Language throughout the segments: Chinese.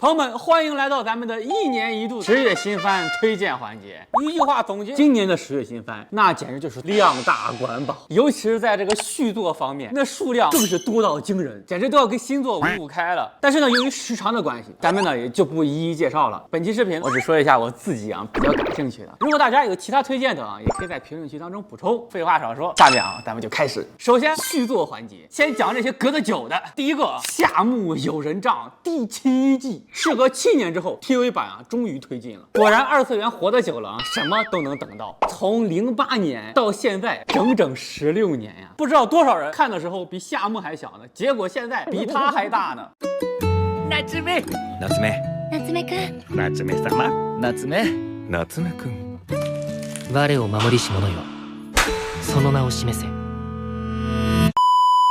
朋友们，欢迎来到咱们的1年1度10月新番推荐环节。一句话总结今年的10月新番，那简直就是量大管饱，尤其是在这个续作方面，那数量更是多到惊人，简直都要跟新作五五开了。但是呢，由于时长的关系，咱们呢也就不一一介绍了。本期视频我只说一下我自己比较感兴趣的。如果大家有其他推荐的也可以在评论区当中补充。废话少说，下面咱们就开始。首先续作环节，先讲这些隔得久的。第一个，夏目友人帐第7季。事隔7年之后 ，TV 版终于推进了。果然二次元活得久了什么都能等到。从08年到现在，整整16年呀！不知道多少人看的时候比夏目还小呢，结果现在比他还大呢。夏目くん、夏目様、夏目くん。我を守りし者よ、その名を示せ。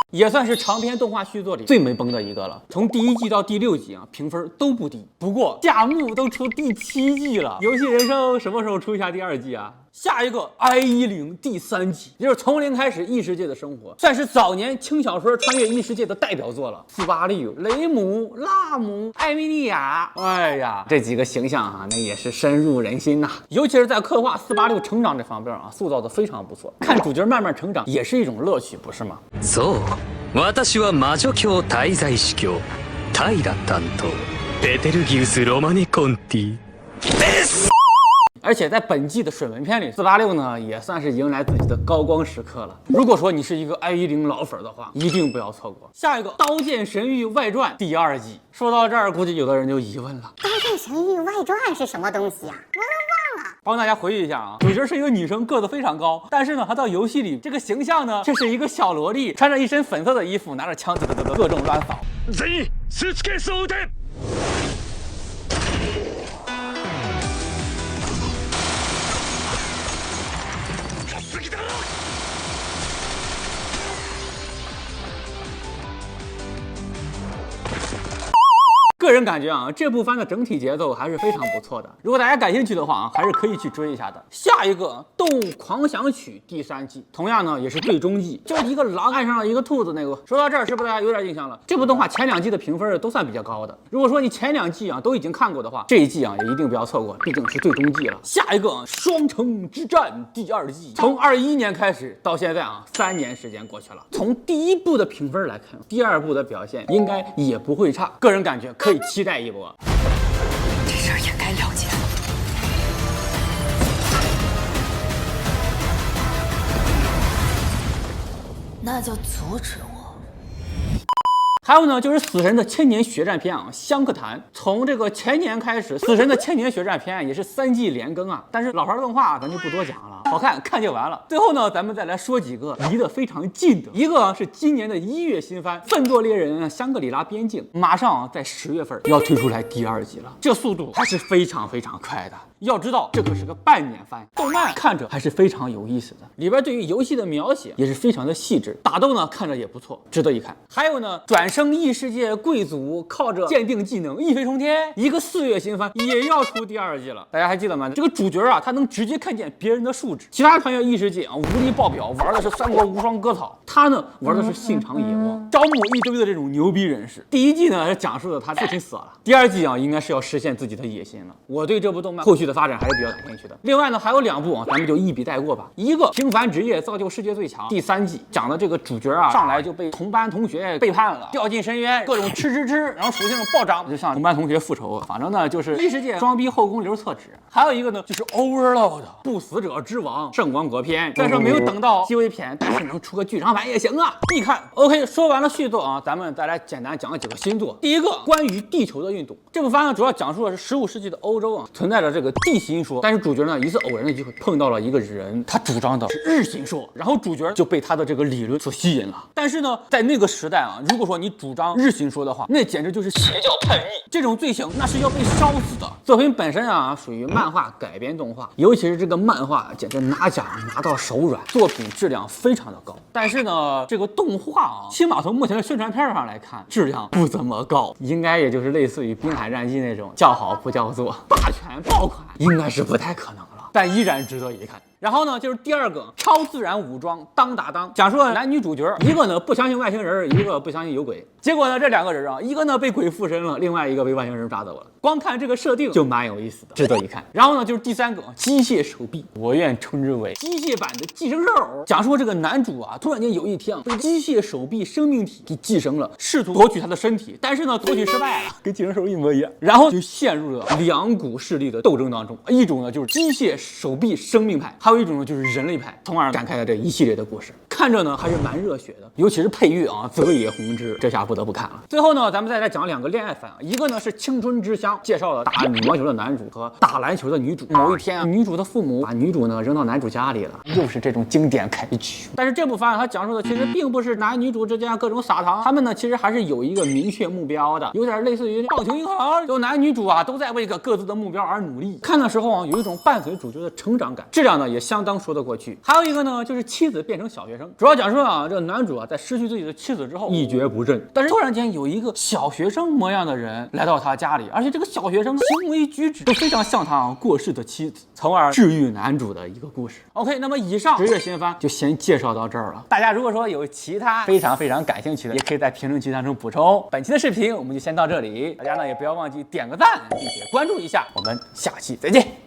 也算是长篇动画续作里最没崩的一个了。从第1季到第6季评分都不低。不过夏目都出第7季了，游戏人生什么时候出一下第2季啊？下一个 I10第3季，也就是从零开始异世界的生活，算是早年轻小说穿越异世界的代表作了。486、雷姆、拉姆、艾米莉亚，哎呀，这几个形象那也是深入人心呐。尤其是在刻画486成长这方面塑造的非常不错。看主角慢慢成长也是一种乐趣，不是吗？そう、私は魔女教滞在司教タイラ担当ベテルギウスロマネコンティです。而且在本季的水文篇里，486呢也算是迎来自己的高光时刻了。如果说你是一个 I10老粉的话，一定不要错过。下一个《刀剑神域外传》第2季。说到这儿，估计有的人就疑问了，《刀剑神域外传》是什么东西啊？我都忘了。帮大家回忆一下主角是一个女生，个子非常高，但是呢，她到游戏里这个形象呢，却是一个小萝莉，穿着一身粉色的衣服，拿着枪各种乱扫。全員スーツケースを撃て。个人感觉这部番的整体节奏还是非常不错的。如果大家感兴趣的话还是可以去追一下的。下一个《动物狂想曲》第3季，同样呢也是最终季，就是一个狼爱上了一个兔子那个。说到这儿，是不是大家有点印象了？这部动画前2季的评分都算比较高的。如果说你前2季都已经看过的话，这一季也一定不要错过，毕竟是最终季了。下一个《双城之战》第2季，从21年开始到现在3年时间过去了。从第1部的评分来看，第2部的表现应该也不会差，个人感觉可以期待一波。这事儿也该了结了。那就阻止我。还有呢，就是死神的千年血战篇香客谈。从这个前年开始，死神的千年血战篇也是3季连更但是老牌动画咱就不多讲了，好看看就完了。最后呢，咱们再来说几个离得非常近的，一个是今年的1月新番《奋斗猎人香格里拉边境》，马上在10月份要推出来第2季了，这速度还是非常非常快的。要知道这可是个半年番，动漫看着还是非常有意思的，里边对于游戏的描写也是非常的细致，打斗呢看着也不错，值得一看。还有呢，转生异世界贵族靠着鉴定技能一飞冲天，一个4月新番也要出第2季了。大家还记得吗？这个主角他能直接看见别人的数值，其他穿越异世界无敌爆表，玩的是三国无双割草，他呢玩的是信长野望，招募一堆的这种牛逼人士。第1季呢是讲述的他父亲死了，第2季应该是要实现自己的野心了。我对这部动漫后续的发展还是比较感兴趣的。另外呢，还有2部咱们就一笔带过吧。一个《平凡职业造就世界最强》第3季，讲的这个主角上来就被同班同学背叛了，掉进深渊，各种吃，然后属性暴涨，就向同班同学复仇。反正呢就是异世界装逼后宫留厕纸。还有一个呢就是 Overlord 不死者之王圣光国篇，虽然说没有等到 TV 篇，但是能出个剧场版也行必看。OK， 说完了续作咱们再来简单讲几个新作。第一个关于地球的运动，这部番呢主要讲述的是15世纪的欧洲存在着这个地心说，但是主角呢一次偶然的机会碰到了一个人，他主张的是日心说，然后主角就被他的这个理论所吸引了。但是呢在那个时代如果说你主张日心说的话，那简直就是邪教叛逆，这种罪行那是要被烧死的。作品本身属于漫画改编动画，尤其是这个漫画简直拿奖拿到手软，作品质量非常的高。但是呢这个动画起码从目前的宣传片上来看质量不怎么高，应该也就是类似于滨海战记那种叫好不叫座，霸权爆款应该是不太可能了，但依然值得一看。然后呢，就是第二个超自然武装当打当，讲述了男女主角，一个呢不相信外星人，一个不相信有鬼。结果呢，这两个人啊，一个呢被鬼附身了，另外一个被外星人抓走了。光看这个设定就蛮有意思的，值得一看。然后呢，就是第三个机械手臂，我愿称之为机械版的寄生兽。讲述这个男主啊，突然间有一天被机械手臂生命体给寄生了，试图夺取他的身体，但是呢夺取失败了，跟寄生兽一模一样。然后就陷入了两股势力的斗争当中，一种呢就是机械手臂生命派，还有一种呢就是人类派，从而展开了这一系列的故事。看着呢还是蛮热血的，尤其是配乐啊，泽野弘之，这下不得不看了。最后呢，咱们再来讲两个恋爱番啊，一个呢是《青春之乡》，介绍了打羽毛球的男主和打篮球的女主。某一天啊，女主的父母把女主呢扔到男主家里了，又是这种经典开局。但是这部番啊，它讲述的其实并不是男女主之间各种撒糖，他们呢其实还是有一个明确目标的，有点类似于棒球银行，就男女主啊都在为个各自的目标而努力。看的时候啊，有一种伴随主角的成长感，质量呢也相当说得过去。还有一个呢，就是妻子变成小学生，主要讲述啊，这个男主啊在失去自己的妻子之后一蹶不振，但是突然间有一个小学生模样的人来到他家里，而且这个小学生行为举止都非常像他过世的妻子，从而治愈男主的一个故事。OK， 那么以上职业新番就先介绍到这儿了。大家如果说有其他非常感兴趣的，也可以在评论区当中补充。本期的视频我们就先到这里，大家呢也不要忘记点个赞，并且关注一下。我们下期再见。